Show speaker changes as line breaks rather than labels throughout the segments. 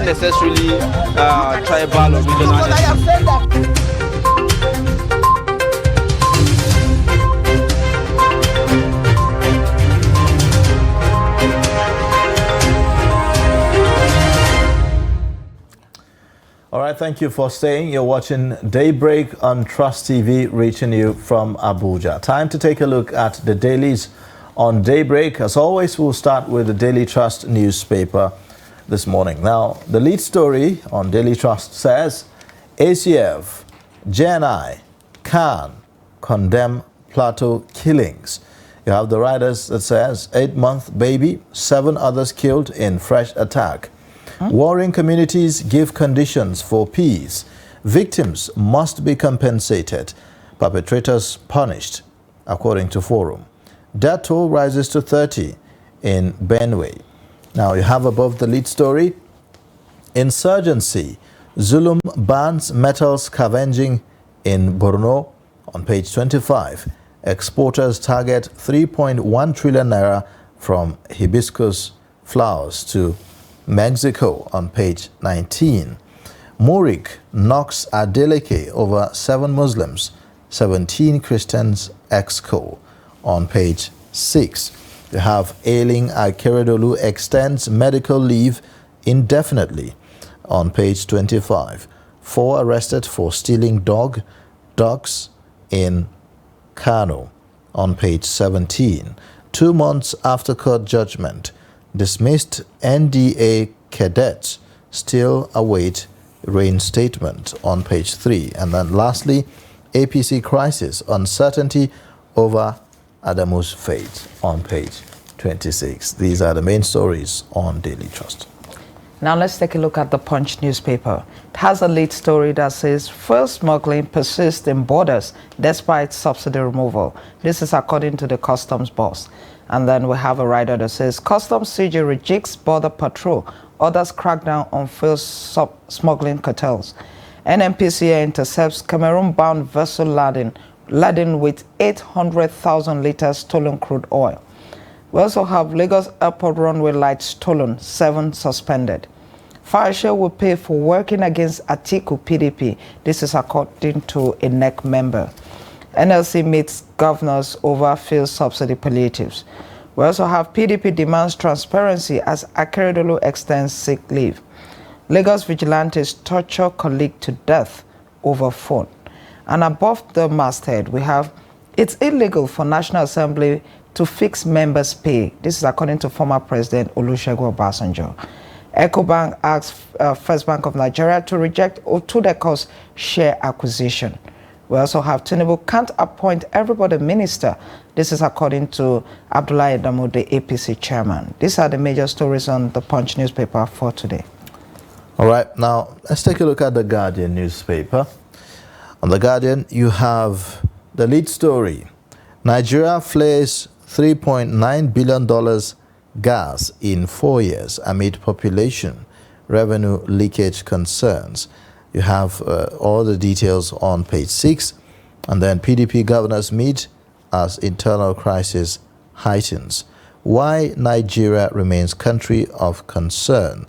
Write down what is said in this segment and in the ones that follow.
necessarily tribal or regional.
All right, thank you for staying. You're watching Daybreak on Trust TV, reaching you from Abuja. Time to take a look at the dailies on Daybreak. As always, we'll start with the Daily Trust newspaper this morning. Now, the lead story on Daily Trust says, ACF, JNI, CAN condemn Plateau killings. You have the riders that says, 8-month baby, 7 others killed in fresh attack. Warring communities give conditions for peace. Victims must be compensated. Perpetrators punished, according to Forum. Death toll rises to 30 in Benue. Now you have above the lead story, insurgency. Zulum bans metal scavenging in Borno on page 25. Exporters target 3.1 trillion naira from hibiscus flowers to Mexico on page 19. Murik knocks Adeleke over 7 Muslims, 17 Christians exco on page 6. You have ailing Akeredolu extends medical leave indefinitely on page 25. 4 arrested for stealing dogs in Kano on page 17. 2 months after court judgment, dismissed NDA cadets still await reinstatement on page 3. And then lastly, APC crisis, uncertainty over Adamu's fate on page 26. These are the main stories on Daily Trust.
Now let's take a look at the Punch newspaper. It has a lead story that says fuel smuggling persists in borders despite subsidy removal. This is according to the customs boss. And then we have a rider that says customs CG rejects border patrol. Others crack down on fuel smuggling cartels. NNPCA intercepts Cameroon-bound vessel laden with 800,000 liters stolen crude oil. We also have Lagos Airport runway lights stolen, 7 suspended. Faisal will pay for working against Atiku PDP. This is according to a NEC member. NLC meets governors over fuel subsidy palliatives. We also have PDP demands transparency as Akeredolu extends sick leave. Lagos vigilantes torture colleague to death over phone. And above the masthead, we have it's illegal for National Assembly to fix members' pay. This is according to former President Olusegun Obasanjo. EcoBank asks First Bank of Nigeria to reject Otudeko's share acquisition. We also have Tinubu can't appoint everybody minister. This is according to Abdullahi Adamu, the APC chairman. These are the major stories on the Punch newspaper for today.
All right, now let's take a look at the Guardian newspaper. On the Guardian, you have the lead story. Nigeria flares $3.9 billion gas in 4 years amid population revenue leakage concerns. You have all the details on page 6. And then PDP governors meet as internal crisis heightens. Why Nigeria remains country of concern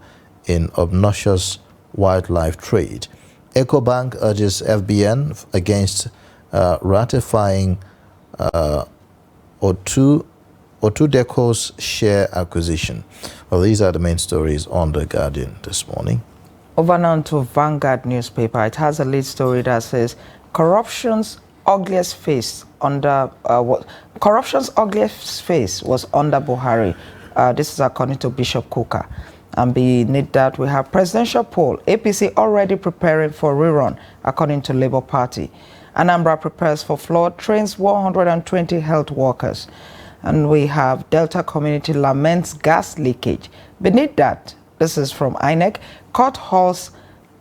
in obnoxious wildlife trade. EcoBank urges FBN against ratifying Otudeko's share acquisition. Well, these are the main stories on The Guardian this morning.
Over now to Vanguard newspaper. It has a lead story that says corruption's ugliest face was under Buhari. This is according to Bishop Kuka. And beneath that, we have presidential poll. APC already preparing for rerun, according to Labour Party. Anambra prepares for flood, trains 120 health workers. And we have Delta community laments gas leakage. Beneath that, this is from INEC, court halls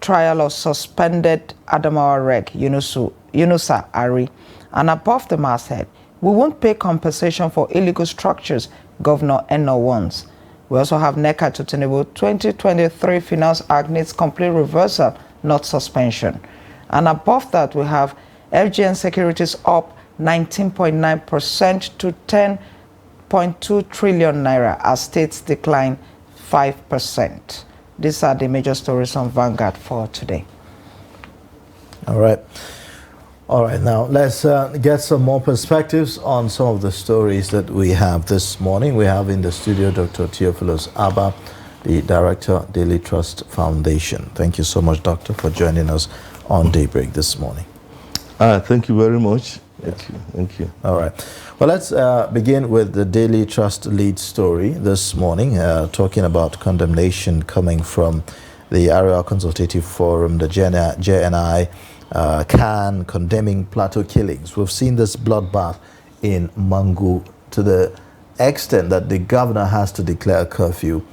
trial of suspended Adamawa Reg, Yunusa Ari. And above the masthead, we won't pay compensation for illegal structures, Governor Eno wants. We also have NECA to Tinubu 2023 Finance Act needs complete reversal, not suspension. And above that, we have FGN Securities up 19.9% to 10.2 trillion naira as states decline 5%. These are the major stories on Vanguard for today.
All right. All right, now let's get some more perspectives on some of the stories that we have this morning. We have in the studio Dr. Theophilus Abba, the Director, Daily Trust Foundation. Thank you so much, Doctor, for joining us on Daybreak this morning.
Thank you very much. Thank you. Thank you.
All right. Well, let's begin with the Daily Trust lead story this morning, talking about condemnation coming from the Area Consultative Forum, the JNI, CAN, condemning Plateau killings. We've seen this bloodbath in Mangu to the extent that the governor has to declare a curfew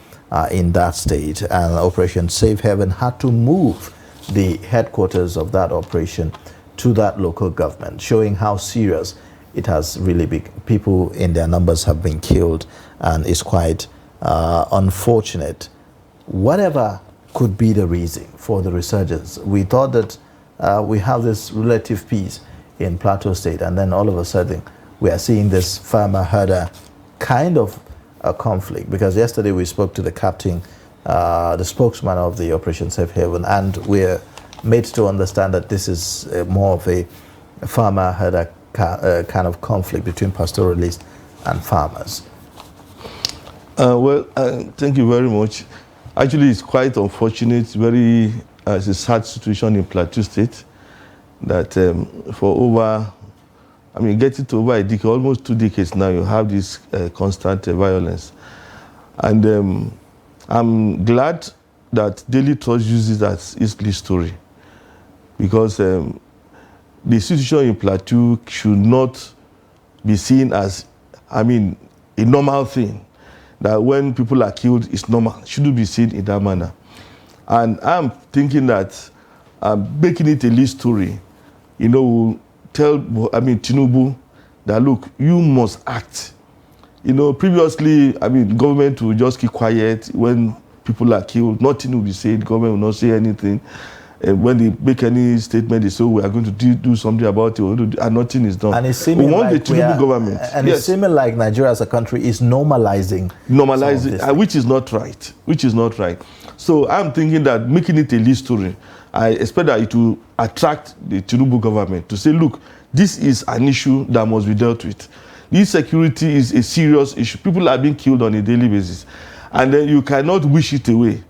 in that state, and Operation Safe Haven had to move the headquarters of that operation to that local government, showing how serious it has really been. People in their numbers have been killed, and it's quite unfortunate. Whatever could be the reason for the resurgence, we thought that we have this relative peace in Plateau State, and then all of a sudden we are seeing this farmer-herder kind of a conflict, because yesterday we spoke to the captain, the spokesman of the Operation Safe Haven, and we're made to understand that this is more of a farmer-herder kind of conflict between pastoralists and farmers.
Thank you very much. Actually, it's quite unfortunate, very it's a sad situation in Plateau State, that for over, getting to over a decade, almost 2 decades now, you have this constant violence. And I'm glad that Daily Trust uses that as its lead story, because the situation in Plateau should not be seen as, a normal thing. That when people are killed, it's normal. It shouldn't be seen in that manner. And I'm thinking that making it a lead story, will tell, Tinubu that, look, you must act. Previously, government will just keep quiet when people are killed. Nothing will be said. Government will not say anything. When they make any statement, they say, we are going to do something about it, and nothing is done.
And it's seeming
we want
like
the Tinubu government.
And yes, it's seeming like Nigeria as a country is normalizing,
which is not right. Which is not right. So I'm thinking that making it a lead story, I expect that it will attract the Tinubu government to say, look, this is an issue that must be dealt with. This security is a serious issue. People are being killed on a daily basis, and then you cannot wish it away.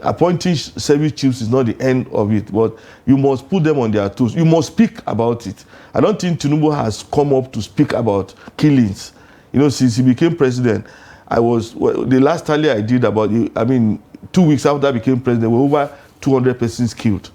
Appointing service chiefs is not the end of it, but you must put them on their toes. You must speak about it. I don't think Tinubu has come up to speak about killings. Since he became president, the last tally I did about, 2 weeks after I became president, there were over 200 persons killed.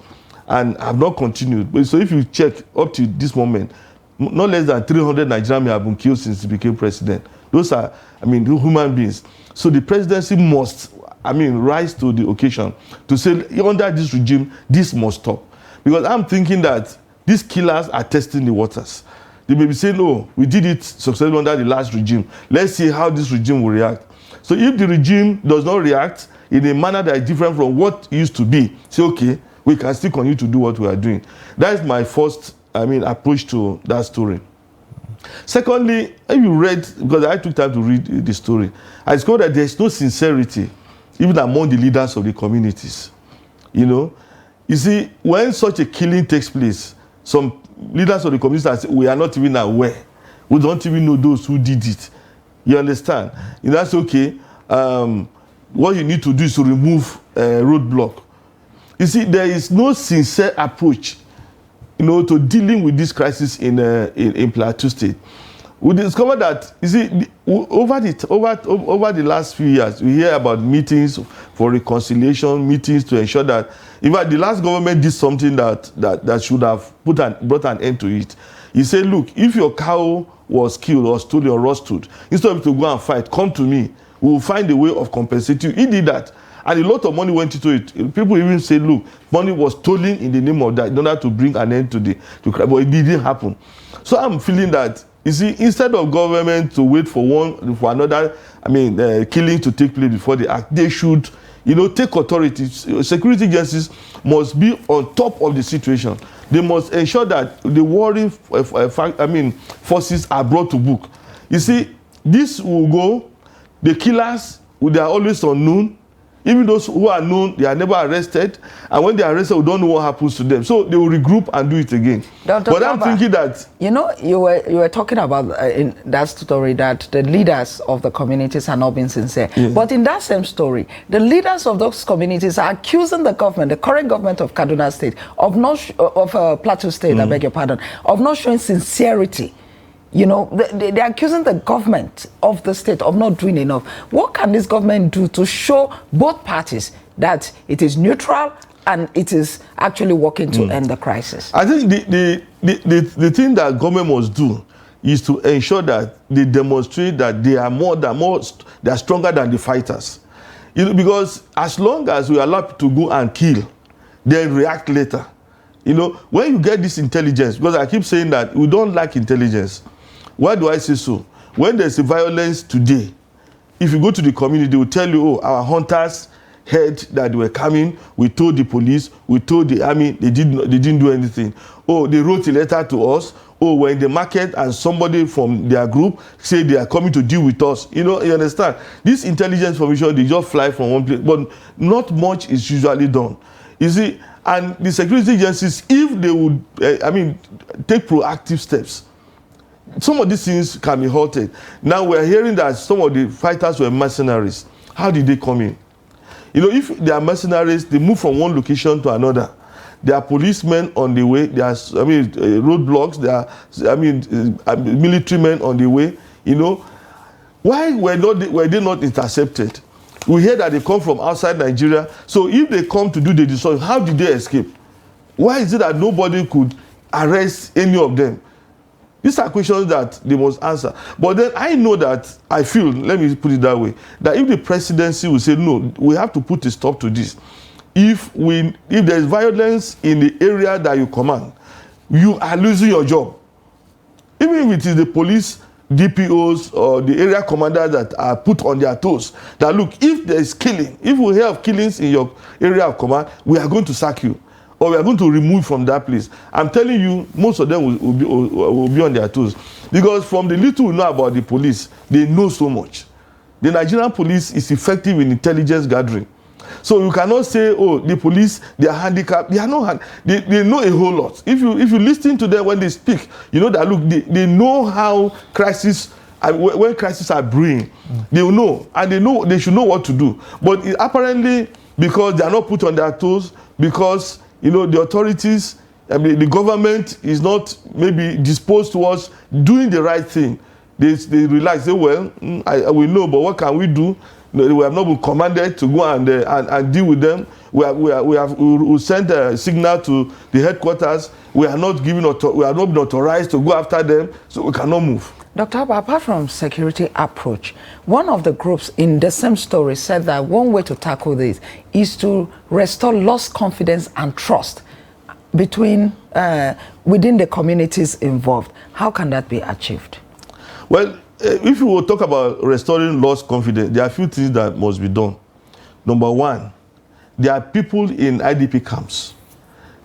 And I've not continued. So if you check up to this moment, not less than 300 Nigerians have been killed since he became president. Those are, human beings. So the presidency must, rise to the occasion to say, under this regime, this must stop. Because I'm thinking that these killers are testing the waters. They may be saying, oh, we did it successfully under the last regime. Let's see how this regime will react. So if the regime does not react in a manner that is different from what it used to be, say, okay, we can still continue to do what we are doing. That is my first, approach to that story. Secondly, if you read, because I took time to read the story, I discovered that there is no sincerity even among the leaders of the communities. You see, when such a killing takes place, some leaders of the communities say, we are not even aware. We don't even know those who did it. You understand? That's okay. What you need to do is to remove a roadblock. You see, there is no sincere approach, to dealing with this crisis in Plateau State. We discovered that, you see, over the last few years, we hear about meetings for reconciliation, meetings to ensure that, in fact, the last government did something that should have brought an end to it. He said, look, if your cow was killed or stolen or rusted, instead of to go and fight, come to me. We will find a way of compensating you. He did that. And a lot of money went into it. People even say, look, money was stolen in the name of that in order to bring an end to crime. But it didn't happen. So I'm feeling that, you see, instead of government to wait for another, killing to take place before they act, they should, take authority. Security agencies must be on top of the situation. They must ensure that the warring forces are brought to book. You see, this will go, the killers, they are always unknown. Even those who are known, they are never arrested. And when they are arrested, we don't know what happens to them. So they will regroup and do it again.
Dr.
But I'm thinking that...
You know, you were talking about in that story that the leaders of the communities are not being sincere. Yeah. But in that same story, the leaders of those communities are accusing the government, the current government of Kaduna State, of Plateau State, I beg your pardon, of not showing sincerity. You know, they're accusing the government of the state of not doing enough. What can this government do to show both parties that it is neutral and it is actually working to end the crisis?
I think the thing that government must do is to ensure that they demonstrate that they are they are stronger than the fighters. You know, because as long as we allow people to go and kill, then react later. You know, when you get this intelligence, because I keep saying that we don't lack intelligence. Why do I say so? When there's a violence today, if you go to the community, they will tell you, oh, our hunters heard that they were coming. We told the police, we told the army, they didn't do anything. Oh, they wrote a letter to us. Oh, we're in the market and somebody from their group said they are coming to deal with us. You know, you understand? This intelligence information, they just fly from one place, but not much is usually done. You see, and the security agencies, if they would, take proactive steps, some of these things can be halted. Now we're hearing that some of the fighters were mercenaries. How did they come in? You know, if they are mercenaries, they move from one location to another. There are policemen on the way. There are, roadblocks. There are, military men on the way. You know, why were they not intercepted? We hear that they come from outside Nigeria. So if they come to do the destruction, how did they escape? Why is it that nobody could arrest any of them? These are questions that they must answer. But then I know that, I feel, let me put it that way, that if the presidency will say, no, we have to put a stop to this. If there is violence in the area that you command, you are losing your job. Even if it is the police, DPOs, or the area commanders that are put on their toes, that look, if there is killing, if we hear of killings in your area of command, we are going to sack you. Or we are going to remove from that place. I'm telling you, most of them will be on their toes. Because from the little we know about the police, they know so much. The Nigerian police is effective in intelligence gathering. So you cannot say, oh, the police, they are handicapped. They are not. They know a whole lot. If you listen to them when they speak, you know that, look, they know how crisis, when crises are brewing, they will know. And they should know what to do. But apparently, because they are not put on their toes, because you know, the authorities, the government is not maybe disposed towards doing the right thing. They relax, say, well, we know, but what can we do? We have not been commanded to go and deal with them. We sent a signal to the headquarters. We are not been authorized to go after them, so we cannot move.
Dr. Abba, apart from security approach, one of the groups in the same story said that one way to tackle this is to restore lost confidence and trust within the communities involved. How can that be achieved?
Well, if we will talk about restoring lost confidence, there are a few things that must be done. Number one, there are people in IDP camps.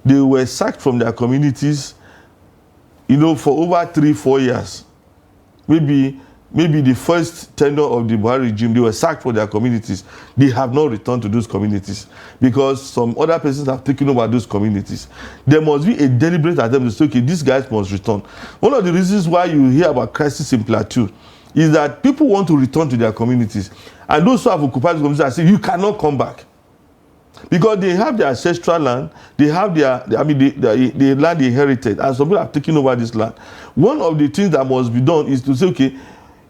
They were sacked from their communities, you know, for over 3-4 years. Maybe the first tenure of the Buhari regime, they were sacked for their communities. They have not returned to those communities because some other persons have taken over those communities. There must be a deliberate attempt to say, okay, these guys must return. One of the reasons why you hear about crisis in Plateau is that people want to return to their communities. And those who have occupied the communities are saying, you cannot come back. Because they have their ancestral land, they have the land they inherited, and some people have taken over this land. One of the things that must be done is to say, okay,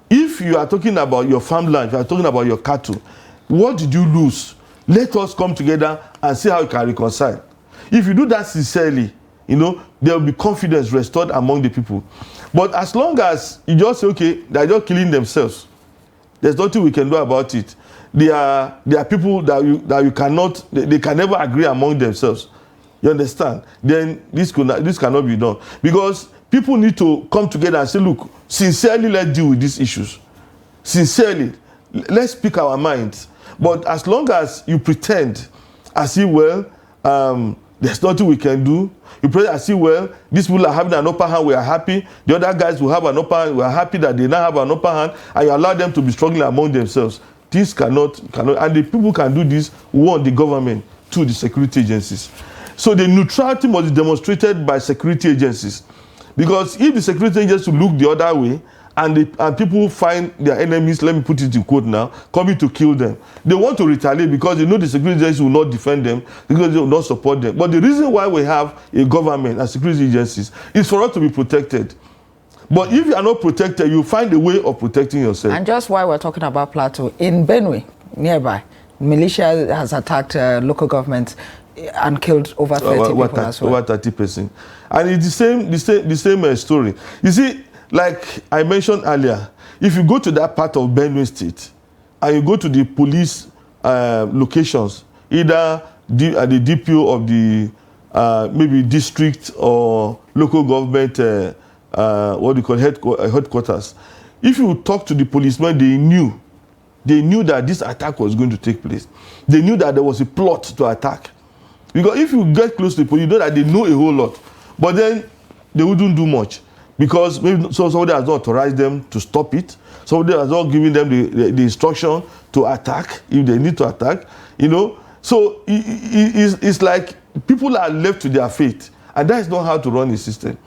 if you are talking about your farmland, if you are talking about your cattle, what did you lose? Let us come together and see how we can reconcile. If you do that sincerely, you know, there will be confidence restored among the people. But as long as you just say, okay, they're just killing themselves, there's nothing we can do about it. There are people that you cannot, they can never agree among themselves. You understand? Then this cannot be done. Because people need to come together and say, look, sincerely, let's deal with these issues. Sincerely, let's speak our minds. But as long as you pretend as if, well, there's nothing we can do, you pretend as if, well, these people are having an upper hand, we are happy. The other guys will have an upper hand, we are happy that they now have an upper hand, and you allow them to be struggling among themselves. This cannot, and the people can do this, one, the government, two, the security agencies. So the neutrality must be demonstrated by security agencies. Because if the security agencies look the other way, and people find their enemies, let me put it in quote now, coming to kill them, they want to retaliate because they know the security agencies will not defend them, because they will not support them. But the reason why we have a government and security agencies is for us to be protected. But if you are not protected, you find a way of protecting yourself.
And just while we're talking about Plateau, in Benue, nearby, militia has attacked local government and killed over 30 people as well.
Over 30%. And it's the same story. You see, like I mentioned earlier, if you go to that part of Benue State and you go to the police locations, either at the DPO of the maybe district or local government, what do you call headquarters, if you talk to the policemen, they knew that this attack was going to take place. They knew that there was a plot to attack. Because if you get close to the police, you know that they know a whole lot. But then they wouldn't do much. Because maybe somebody has not authorized them to stop it. Somebody has not given them the instruction to attack if they need to attack. You know, so it's like people are left to their fate. And that is not how to run a system.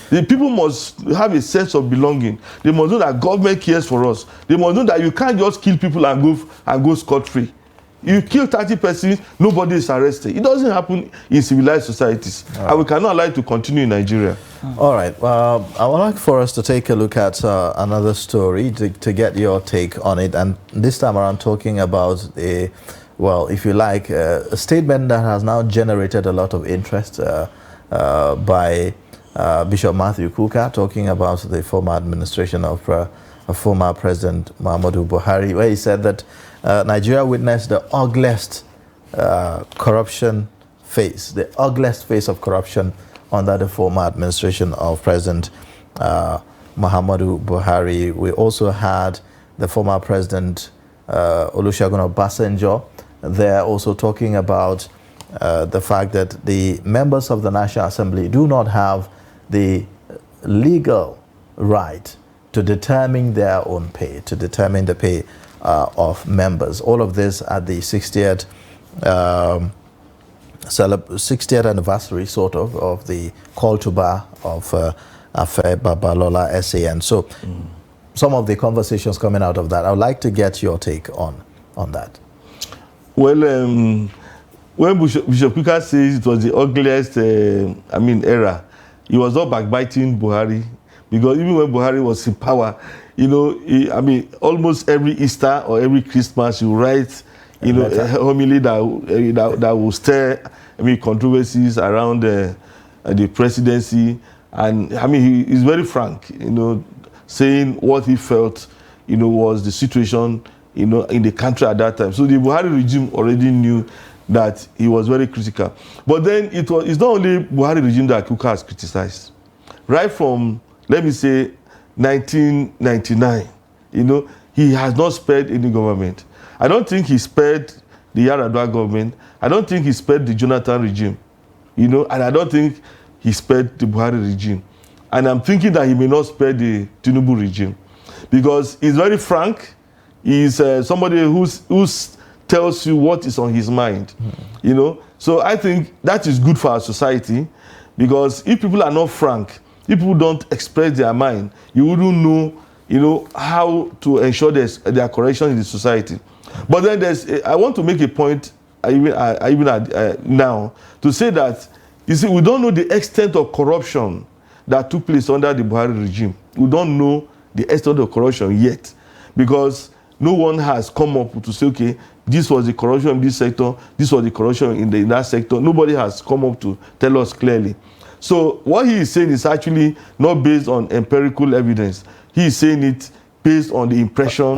The people must have a sense of belonging. They must know that government cares for us. They must know that you can't just kill people and go scot-free. You kill 30 persons, nobody is arrested. It doesn't happen in civilized societies. Right. And we cannot allow it to continue in Nigeria.
All right. I would like for us to take a look at another story to get your take on it. And this time around talking about if you like, a statement that has now generated a lot of interest by Bishop Matthew Kuka, talking about the former administration of former President Muhammadu Buhari, where he said that Nigeria witnessed the ugliest corruption phase, the ugliest phase of corruption under the former administration of President Muhammadu Buhari. We also had the former President Olusegun Obasanjo there also talking about the fact that the members of the National Assembly do not have the legal right to determine their own pay, to determine the pay of members. All of this at the 60th 60th anniversary, sort of the call to bar of Afe Babalola SAN. So some of the conversations coming out of that, I would like to get your take on that.
Well, when Bishop Kuka says it was the ugliest, era, he was not backbiting Buhari, because even when Buhari was in power, you know, almost every Easter or every Christmas, you write, a homily that will stir, controversies around the presidency, and he is very frank, saying what he felt, was the situation, in the country at that time. So the Buhari regime already knew that he was very critical. But then it's not only Buhari regime that Kuka has criticized. Right from, let me say, 1999, he has not spared any government. I don't think he spared the Yar'Adua government. I don't think he spared the Jonathan regime, and I don't think he spared the Buhari regime. And I'm thinking that he may not spare the Tinubu regime, because he's very frank. He's somebody who tells you what is on his mind, So I think that is good for our society, because if people are not frank, if people don't express their mind, you wouldn't know, how to ensure there are corrections in the society. But then I want to make a point, now, to say that, you see, we don't know the extent of corruption that took place under the Buhari regime. We don't know the extent of corruption yet, because no one has come up to say, okay, this was the corruption in this sector, this was the corruption in that sector. Nobody has come up to tell us clearly. So what he is saying is actually not based on empirical evidence. He is saying it based on the impression,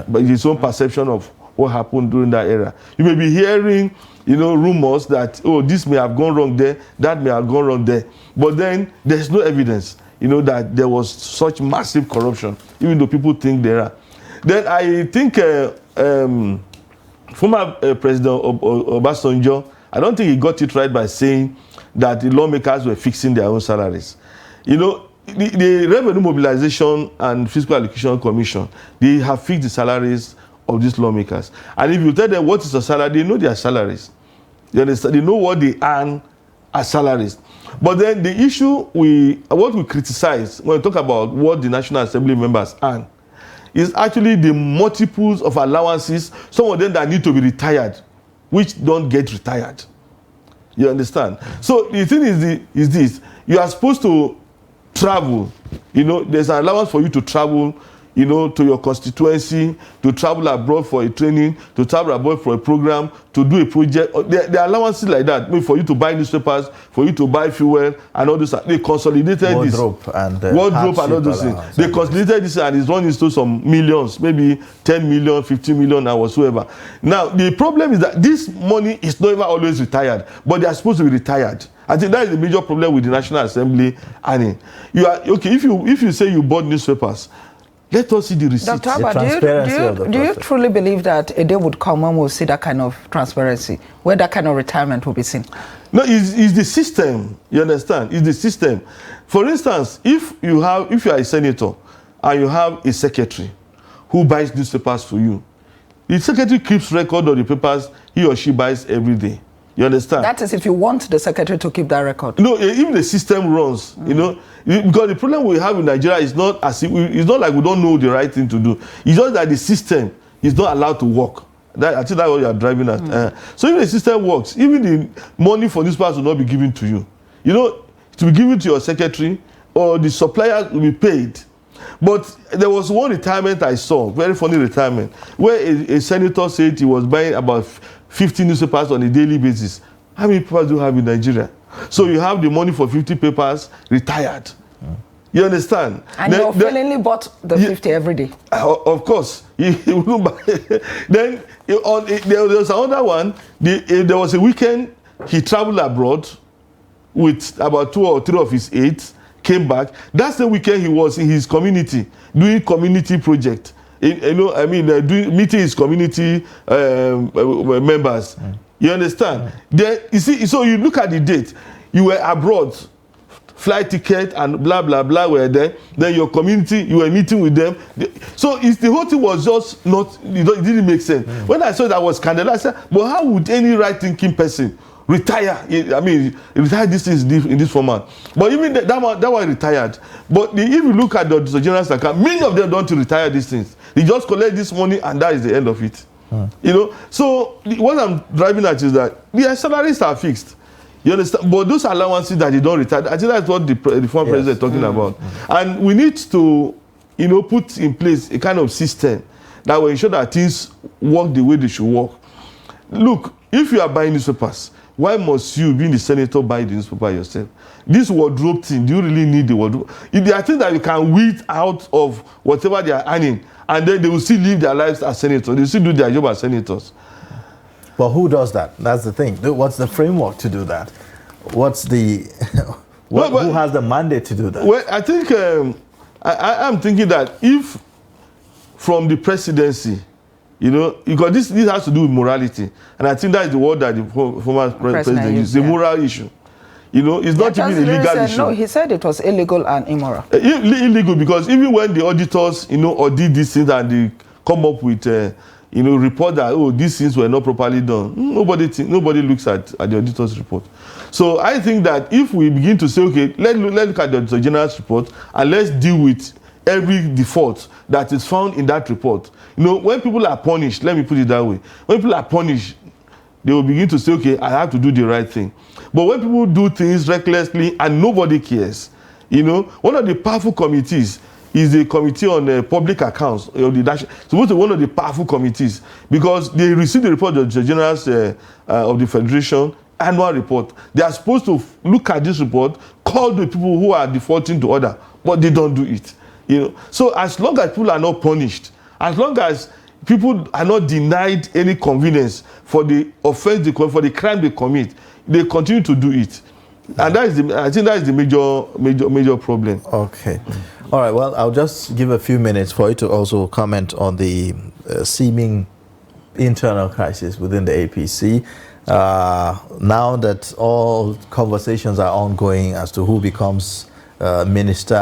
but his own perception of what happened during that era. You may be hearing, rumors that, this may have gone wrong there, that may have gone wrong there. But then there's no evidence, that there was such massive corruption, even though people think there are. Then I think former President Obasanjo, I don't think he got it right by saying that the lawmakers were fixing their own salaries. The Revenue Mobilization and Fiscal Allocation Commission, they have fixed the salaries of these lawmakers. And if you tell them what is a salary, they know their salaries. You understand? They know what they earn as salaries. But then the issue what we criticize when we talk about what the National Assembly members earn is actually the multiples of allowances, some of them that need to be retired, which don't get retired. You understand? So the thing is this: you are supposed to travel. There's an allowance for you to travel, to your constituency, to travel abroad for a training, to travel abroad for a program, to do a project. There are allowances like that. For you to buy newspapers, for you to buy fuel, and all this. They consolidated
wardrobe and
all those things. They consolidated this and it's run into some millions, maybe 10 million, 15 million, and whatsoever. Now, the problem is that this money is not even always retired, but they are supposed to be retired. I think that is the major problem with the National Assembly. And you are okay if you say you bought newspapers. Let us see the receipts.
Dr. Abba, do you truly believe that a day would come when we'll see that kind of transparency, where that kind of retirement will be seen?
No, it's the system. You understand? It's the system. For instance, if you are a senator and you have a secretary who buys newspapers for you, the secretary keeps record of the papers he or she buys every day. You understand?
That is if you want the secretary to keep that record.
No, even the system runs, because the problem we have in Nigeria is not it's not like we don't know the right thing to do. It's just that the system is not allowed to work. I think that's what you are driving at. So if the system works, even the money for this part will not be given to you. To be given to your secretary, or the supplier will be paid. But there was one retirement I saw, very funny retirement, where a senator said he was buying about 50 newspapers on a daily basis. How many papers do you have in Nigeria? So you have the money for 50 papers retired. You understand?
And you willingly bought the 50 every day.
Of course. Then there was another one. There was a weekend he traveled abroad with about 2 or 3 of his aides, came back. That's the weekend he was in his community doing community project. Doing meeting his community members. You understand? Then you see, so you look at the date. You were abroad, flight ticket and blah blah blah were there. Then your community, you were meeting with them. So the whole thing was just not. It didn't make sense. When I saw that, I was scandalized. I said, but how would any right-thinking person retire? Retire these things in this format. But even that one retired. But if you look at the general account, many of them don't retire these things. They just collect this money and that is the end of it. So what I'm driving at is that their salaries are fixed. You understand? But those allowances that they don't retire, I think that's what the former president is talking about. And we need to, put in place a kind of system that will ensure that things work the way they should work. Look, if you are buying newspapers, why must you, being the senator, buy the newspaper yourself? This wardrobe thing, do you really need the wardrobe? If there are things that you can weed out of whatever they are earning, and then they will still live their lives as senators, they will still do their job as senators.
But who does that? That's the thing. What's the framework to do that? What's the who has the mandate to do that?
Well, I think I'm thinking that if from the presidency, because this has to do with morality, and I think that is the word that the former president used, the moral issue. It's not even a legal issue.
No, he said it was illegal and immoral.
Illegal because even when the auditors, audit these things and they come up with, report that, these things were not properly done, nobody looks at the auditor's report. So I think that if we begin to say, okay, let's look at the Auditor General's report and let's deal with every default that is found in that report. When people are punished, let me put it that way, when people are punished, they will begin to say, okay, I have to do the right thing. But when people do things recklessly and nobody cares, one of the powerful committees is the Committee on Public Accounts of the National. Supposed to be one of the powerful committees because they receive the report of the Generals of the Federation annual report. They are supposed to look at this report, call the people who are defaulting to order, but they don't do it. So as long as people are not punished, as long as people are not denied any convenience for the offense, for the crime they commit, they continue to do it. And I think that is the major problem.
Okay. All right. Well, I'll just give a few minutes for you to also comment on the seeming internal crisis within the APC. Now that all conversations are ongoing as to who becomes minister,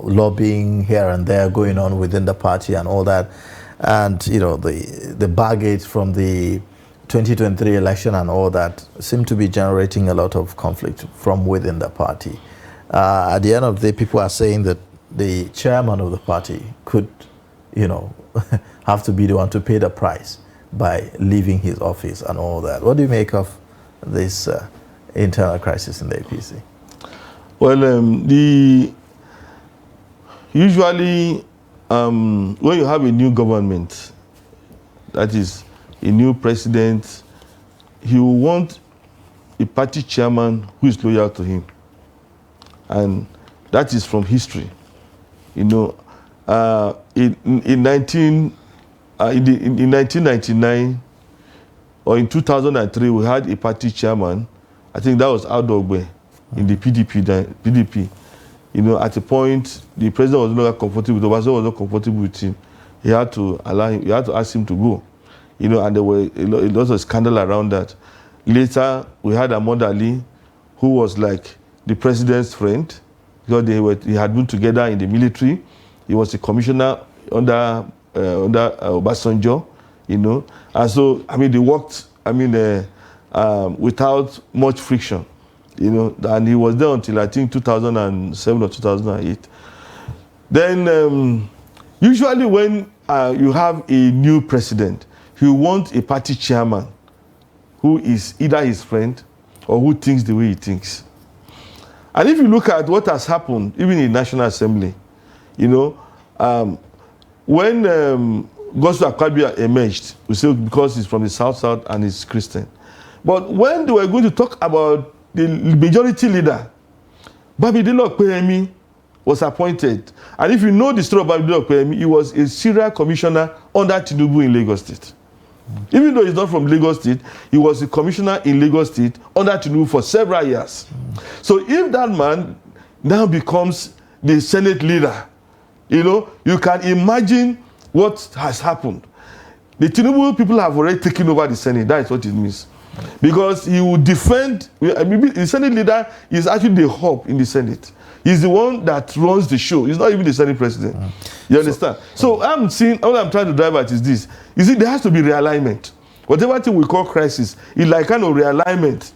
lobbying here and there going on within the party and all that, And, you know, the baggage from the 2023 election and all that seem to be generating a lot of conflict from within the party. At the end of the day, people are saying that the chairman of the party could, you know, have to be the one to pay the price by leaving his office and all that. What do you make of this internal crisis in the APC?
Well, usually when you have a new government, that is a new president, he will want a party chairman who is loyal to him. And that is from history. You know, in 1999 or in 2003, we had a party chairman. I think that was Aldogbe in the PDP. You know, at a point, the president was no longer comfortable. The Obasanjo was not comfortable with him. He had to allow him. He had to ask him to go. You know, and there were a lot of scandal around that. Later, we had Ahmad Ali, who was like the president's friend, because they had been together in the military. He was a commissioner under Obasanjo, you know. And so, I mean, they worked, I mean, without much friction, you know. And he was there until, I think, 2007 or 2008. Then, usually when you have a new president, he wants a party chairman who is either his friend or who thinks the way he thinks. And if you look at what has happened, even in National Assembly, you know, when Gospel Akpabio emerged, we say because he's from the South and he's Christian. But when they were going to talk about the majority leader, Babidele Okpeyemi was appointed. And if you know the story of Babidele Okpeyemi, he was a serial commissioner under Tinubu in Lagos State. Even though he's not from Lagos State, he was a commissioner in Lagos State under Tinubu for several years. So if that man now becomes the Senate leader, you know, you can imagine what has happened. The Tinubu people have already taken over the Senate. That is what it means. Because he will defend, the Senate leader is actually the hub in the Senate. He's the one that runs the show. He's not even the Senate president. You understand? So I'm seeing, what I'm trying to drive at is this. You see, there has to be realignment. Whatever thing we call crisis is like kind of realignment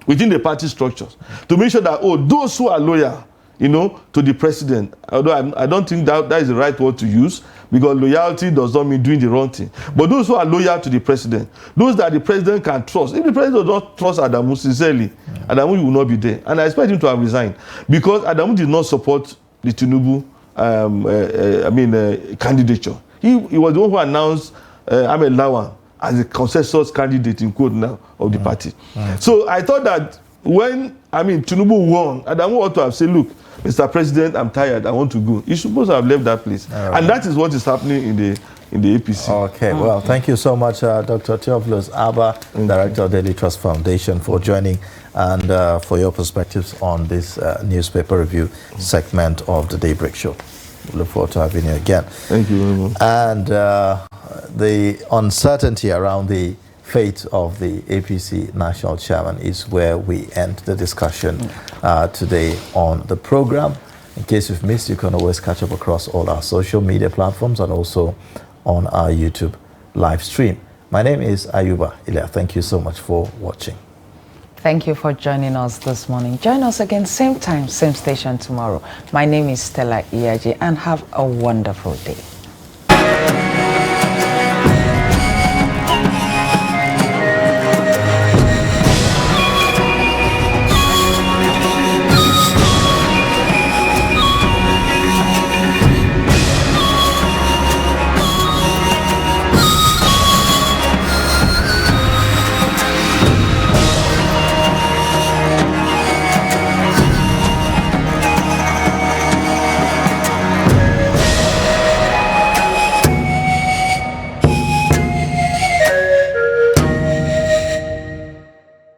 within the party structures to make sure that, oh, those who are loyal, you know, to the president, although I don't think that is the right word to use, because loyalty does not mean doing the wrong thing. But those who are loyal to the president, those that the president can trust. If the president does not trust Adamu sincerely, Adamu will not be there. And I expect him to have resigned because Adamu did not support the Tinubu candidature. He was the one who announced Ahmed Lawan as the consensus candidate in quote now of the party. So I thought that when Tinubu won, Adamu ought to have said, look, Mr. President, I'm tired, I want to go. He's supposed to have left that place. Right. And that is what is happening in the APC. Okay,
well, thank you so much, Dr. Theophilus Abba, Director of Daily Trust Foundation, for joining and for your perspectives on this newspaper review segment of the Daybreak Show. We look forward to having you again.
Thank you very much.
And the uncertainty around the fate of the APC national chairman is where we end the discussion today on the program. In case you've missed, you can always catch up across all our social media platforms and also on our YouTube live stream. My name is Ayuba Ilya. Thank you so much for watching.
Thank you for joining us this morning. Join us again, same time, same station tomorrow. My name is Stella Iyaji, and have a wonderful day.